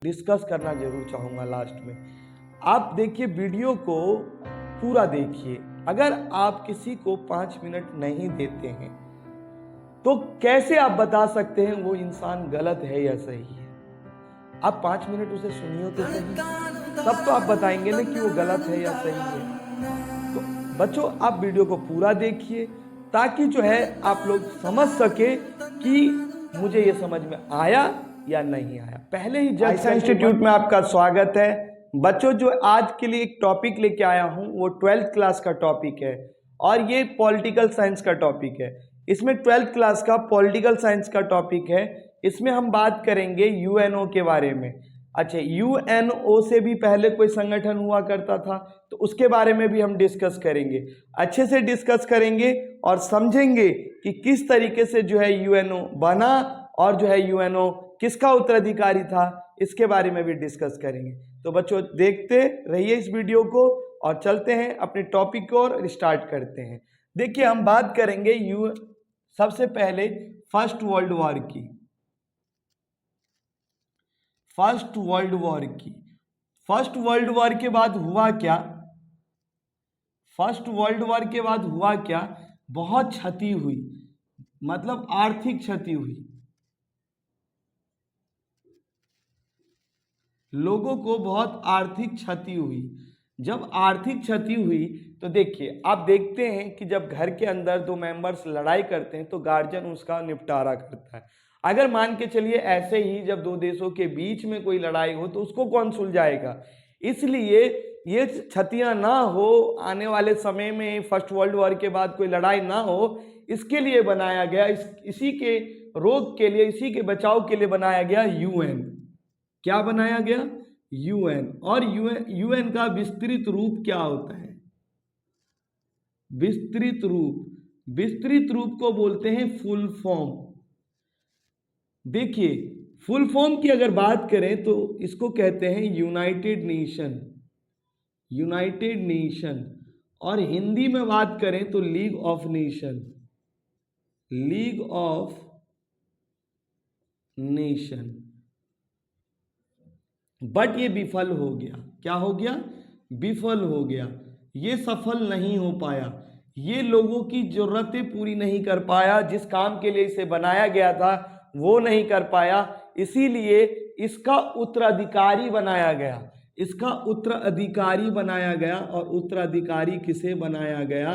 Discuss करना जरूर चाहूँगा लास्ट में। आप देखिए, वीडियो को पूरा देखिए। अगर आप किसी को 5 मिनट नहीं देते हैं तो कैसे आप बता सकते हैं वो इंसान गलत है या सही है? आप 5 मिनट उसे सुनिए तो सही, तब तो आप बताएंगे ना कि वो गलत है या सही है। तो बच्चों, आप वीडियो को पूरा देखिए ताकि जो है आप लोग समझ सके कि मुझे ये समझ में आया या नहीं आया। पहले ही जज इंस्टीट्यूट में आपका स्वागत है। बच्चों, जो आज के लिए एक टॉपिक लेके आया हूं वो 12th क्लास का टॉपिक है और ये पॉलिटिकल साइंस का टॉपिक है। इसमें 12th क्लास का पॉलिटिकल साइंस का टॉपिक है। इसमें हम बात करेंगे यूएनओ के बारे में। अच्छा, यूएनओ से भी पहले कोई संगठन हुआ करता था तो उसके बारे में भी हम डिस्कस करेंगे, अच्छे से डिस्कस करेंगे और समझेंगे कि किस तरीके से जो है यूएनओ बना और जो है यूएनओ किसका उत्तराधिकारी था, इसके बारे में भी डिस्कस करेंगे। तो बच्चों, देखते रहिए इस वीडियो को और चलते हैं अपने टॉपिक को और स्टार्ट करते हैं। देखिए, हम बात करेंगे सबसे पहले फर्स्ट वर्ल्ड वॉर की। फर्स्ट वर्ल्ड वॉर की। फर्स्ट वर्ल्ड वॉर के बाद हुआ क्या? फर्स्ट वर्ल्ड वॉर के बाद हुआ क्या? बहुत क्षति हुई, मतलब आर्थिक क्षति हुई। लोगों को बहुत आर्थिक क्षति हुई। जब आर्थिक क्षति हुई तो देखिए, आप देखते हैं कि जब घर के अंदर दो मेंबर्स लड़ाई करते हैं तो गार्जियन उसका निपटारा करता है। अगर मान के चलिए ऐसे ही जब दो देशों के बीच में कोई लड़ाई हो तो उसको कौन सुलझाएगा? इसलिए ये क्षतियां ना हो, आने वाले समय में फर्स्ट वर्ल्ड वॉर के बाद कोई लड़ाई ना हो, इसके लिए बनाया गया, इसी के रोक के लिए, इसी के बचाव के लिए बनाया गया यूएन। क्या बनाया गया? यूएन। और यूएन का विस्तृत रूप क्या होता है? विस्तृत रूप। विस्तृत रूप को बोलते हैं फुल फॉर्म। देखिए, फुल फॉर्म की अगर बात करें तो इसको कहते हैं यूनाइटेड नेशन। United nation. और हिंदी में बात करें तो league of nation. League of nation. But ये विफल हो गया। क्या हो गया? विफल हो गया। ये सफल नहीं हो पाया। ये लोगों की जरूरतें पूरी नहीं कर पाया। जिस काम के लिए इसे बनाया गया था वो नहीं कर पाया। इसीलिए इसका उत्तराधिकारी बनाया गया। इसका उत्तराधिकारी बनाया गया। और उत्तराधिकारी किसे बनाया गया?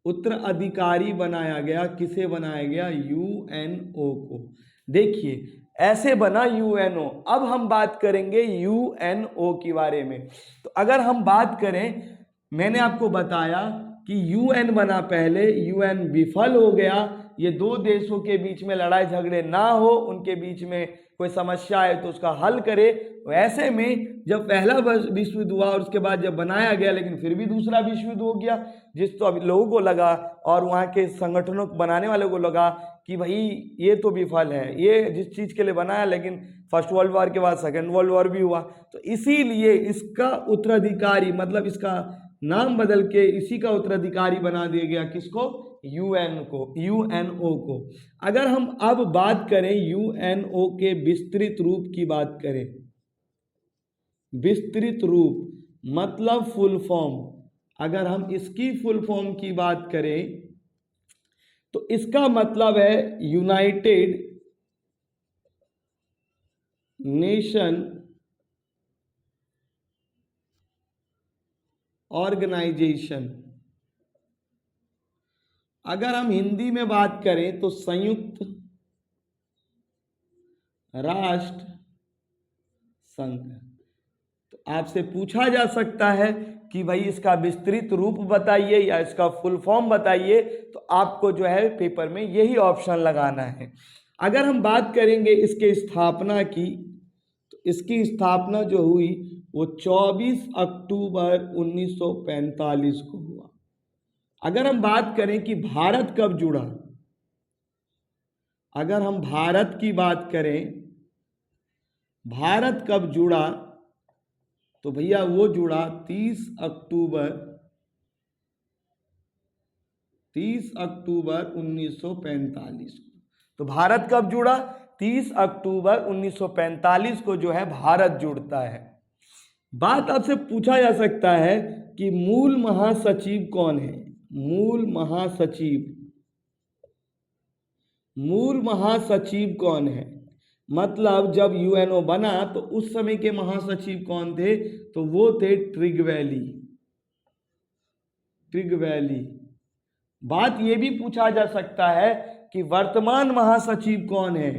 उत्तराधिकारी बनाया गया। किसे बनाया गया? यूएनओ को। देखिए, ऐसे बना यूएनओ। अब हम बात करेंगे यूएनओ के बारे में। तो अगर हम बात करें, मैंने आपको बताया कि यूएन बना पहले, यूएन विफल हो गया। ये दो देशों के बीच में लड़ाई झगड़े ना हो, उनके बीच में कोई समस्या है तो उसका हल करे। वैसे में जब पहला विश्व युद्ध हुआ और उसके बाद जब बनाया गया, लेकिन फिर भी दूसरा विश्व युद्ध हो गया, जिस तो अभी लोगों को लगा और वहाँ के संगठनों को बनाने वालों को लगा कि भाई ये तो विफल है, ये जिस चीज़ के लिए बनाया, लेकिन फर्स्ट वर्ल्ड वॉर के बाद सेकेंड वर्ल्ड वॉर भी हुआ। तो इसीलिए इसका उत्तराधिकारी, मतलब इसका नाम बदल के इसी का उत्तराधिकारी बना दिया गया। किसको? यूएन को, यूएनओ को। अगर हम अब बात करें यूएनओ के विस्तृत रूप की बात करें, विस्तृत रूप मतलब फुल फॉर्म, अगर हम इसकी फुल फॉर्म की बात करें तो इसका मतलब है यूनाइटेड नेशन ऑर्गेनाइजेशन। अगर हम हिंदी में बात करें तो संयुक्त राष्ट्र संघ। तो आपसे पूछा जा सकता है कि भाई इसका विस्तृत रूप बताइए या इसका फुल फॉर्म बताइए, तो आपको जो है पेपर में यही ऑप्शन लगाना है। अगर हम बात करेंगे इसके स्थापना की, तो इसकी स्थापना जो हुई वो 24 अक्टूबर 1945 को हुआ। अगर हम बात करें कि भारत कब जुड़ा, अगर हम भारत की बात करें, भारत कब जुड़ा, तो भैया वो जुड़ा 30 अक्टूबर 1945 को। तो भारत कब जुड़ा? 30 अक्टूबर 1945 को जो है भारत जुड़ता है। बात आपसे पूछा जा सकता है कि मूल महासचिव कौन है। मूल महासचिव कौन है, मतलब जब यूएनओ बना तो उस समय के महासचिव कौन थे, तो वो थे ट्रिगवैली। बात ये भी पूछा जा सकता है कि वर्तमान महासचिव कौन है।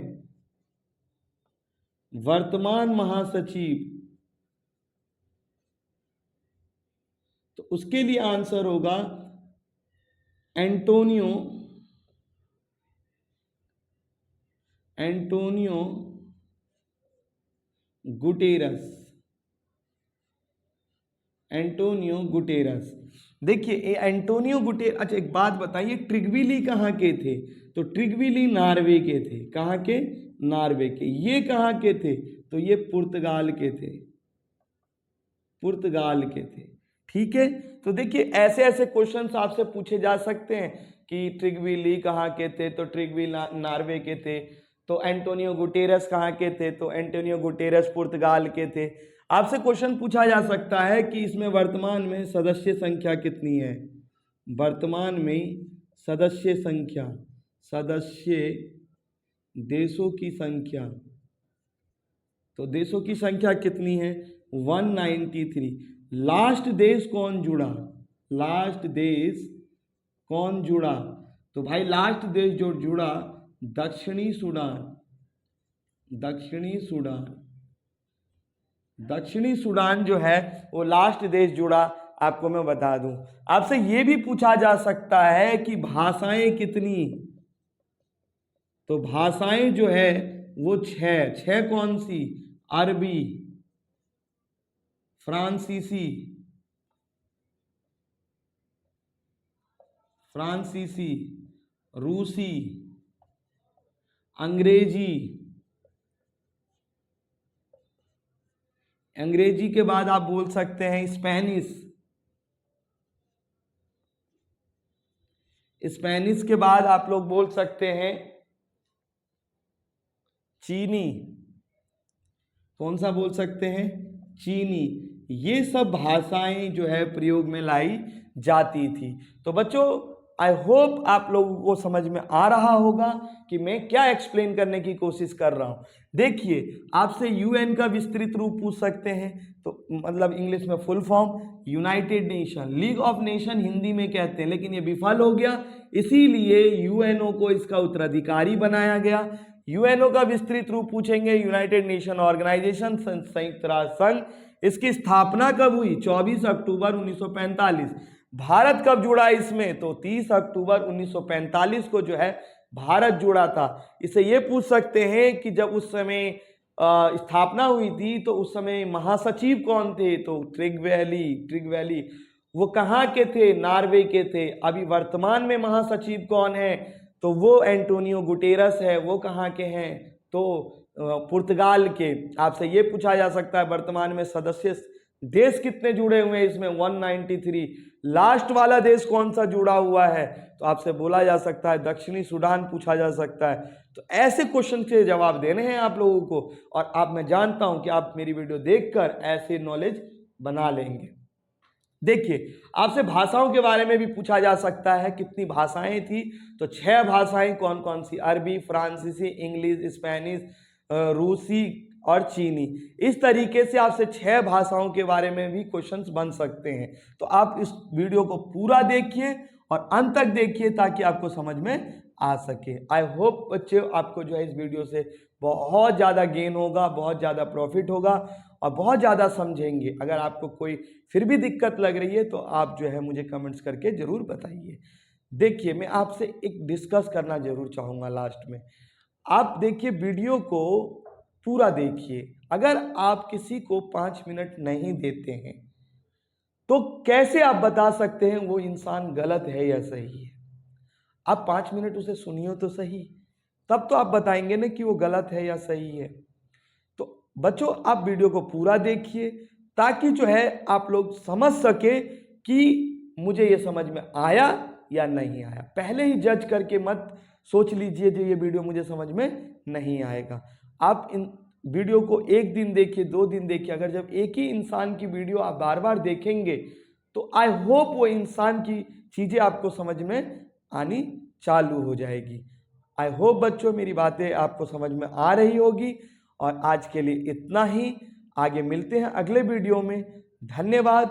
वर्तमान महासचिव, तो उसके लिए आंसर होगा एंटोनियो गुटेरस। देखिए एंटोनियो गुटेरस। अच्छा एक बात बताइए, ट्रिगविली कहाँ के थे, तो ट्रिगविली नॉर्वे के थे। कहाँ के, नॉर्वे के। ये कहाँ के थे, तो ये पुर्तगाल के थे। ठीक है, तो देखिए ऐसे ऐसे क्वेश्चंस आपसे पूछे जा सकते हैं कि ट्रिगविली कहाँ के थे, तो ट्रिगविली नॉर्वे के थे। तो एंटोनियो गुटेरस कहाँ के थे, तो एंटोनियो गुटेरस पुर्तगाल के थे। आपसे क्वेश्चन पूछा जा सकता है कि इसमें वर्तमान में सदस्य संख्या कितनी है। वर्तमान में सदस्य देशों की संख्या, तो देशों की संख्या कितनी है, 193। लास्ट देश कौन जुड़ा, तो भाई लास्ट देश जो जुड़ा दक्षिणी सूडान जो है वो लास्ट देश जुड़ा। आपको मैं बता दूं, आपसे ये भी पूछा जा सकता है कि भाषाएं कितनी, तो भाषाएं जो है वो 6 कौन सी, अरबी, फ्रांसीसी, रूसी, अंग्रेजी के बाद आप बोल सकते हैं स्पेनिश के बाद आप लोग बोल सकते हैं चीनी। कौन सा बोल सकते हैं, चीनी। ये सब भाषाएं जो है प्रयोग में लाई जाती थी। तो बच्चों आई होप आप लोगों को समझ में आ रहा होगा कि मैं क्या एक्सप्लेन करने की कोशिश कर रहा हूं। देखिए आपसे यूएन का विस्तृत रूप पूछ सकते हैं, तो मतलब इंग्लिश में full form United nation, league of nation Hindi में कहते हैं, लेकिन ये विफल हो गया, इसीलिए यूएनओ को इसका उत्तराधिकारी बनाया गया। यूएनओ का विस्तृत रूप पूछेंगे, यूनाइटेड नेशन ऑर्गेनाइजेशन, संयुक्त राष्ट्र संघ। इसकी स्थापना कब हुई, 24 अक्टूबर 1945। भारत कब जुड़ा इसमें, तो 30 अक्टूबर 1945 को जो है भारत जुड़ा था। इसे ये पूछ सकते हैं कि जब उस समय स्थापना हुई थी तो उस समय महासचिव कौन थे, तो ट्रिगवैली। वो कहाँ के थे, नॉर्वे के थे। अभी वर्तमान में महासचिव कौन है, तो वो एंटोनियो गुटेरस है। वो कहाँ के हैं, तो पुर्तगाल के। आपसे ये पूछा जा सकता है वर्तमान में सदस्य देश कितने जुड़े हुए हैं इसमें, 193। लास्ट वाला देश कौन सा जुड़ा हुआ है, तो आपसे बोला जा सकता है दक्षिणी सूडान पूछा जा सकता है। तो ऐसे क्वेश्चन के जवाब देने हैं आप लोगों को, और मैं जानता हूं कि आप मेरी वीडियो देखकर ऐसे नॉलेज बना लेंगे। देखिए आपसे भाषाओं के बारे में भी पूछा जा सकता है, कितनी भाषाएं थी, तो 6 भाषाएं कौन कौन सी, अरबी, फ्रांसीसी, इंग्लिश, स्पेनिश, रूसी और चीनी। इस तरीके से आपसे 6 भाषाओं के बारे में भी क्वेश्चंस बन सकते हैं। तो आप इस वीडियो को पूरा देखिए और अंत तक देखिए ताकि आपको समझ में आ सके। आई होप बच्चे आपको जो है इस वीडियो से बहुत ज़्यादा गेन होगा, बहुत ज़्यादा प्रॉफिट होगा और बहुत ज़्यादा समझेंगे। अगर आपको कोई फिर भी दिक्कत लग रही है तो आप जो है मुझे कमेंट्स करके ज़रूर बताइए। देखिए मैं आपसे एक डिस्कस करना ज़रूर चाहूँगा लास्ट में। आप देखिए वीडियो को पूरा देखिए। अगर आप किसी को 5 मिनट नहीं देते हैं तो कैसे आप बता सकते हैं वो इंसान गलत है या सही है। आप 5 मिनट उसे सुनिए तो सही, तब तो आप बताएंगे ना कि वो गलत है या सही है। तो बच्चों आप वीडियो को पूरा देखिए ताकि जो है आप लोग समझ सके कि मुझे ये समझ में आया या नहीं आया। पहले ही जज करके मत सोच लीजिए जो ये वीडियो मुझे समझ में नहीं आएगा। आप इन वीडियो को एक दिन देखिए, 2 दिन देखिए, अगर जब एक ही इंसान की वीडियो आप बार बार देखेंगे तो आई होप वो इंसान की चीज़ें आपको समझ में आनी चालू हो जाएगी। आई होप बच्चों मेरी बातें आपको समझ में आ रही होगी। और आज के लिए इतना ही, आगे मिलते हैं अगले वीडियो में। धन्यवाद।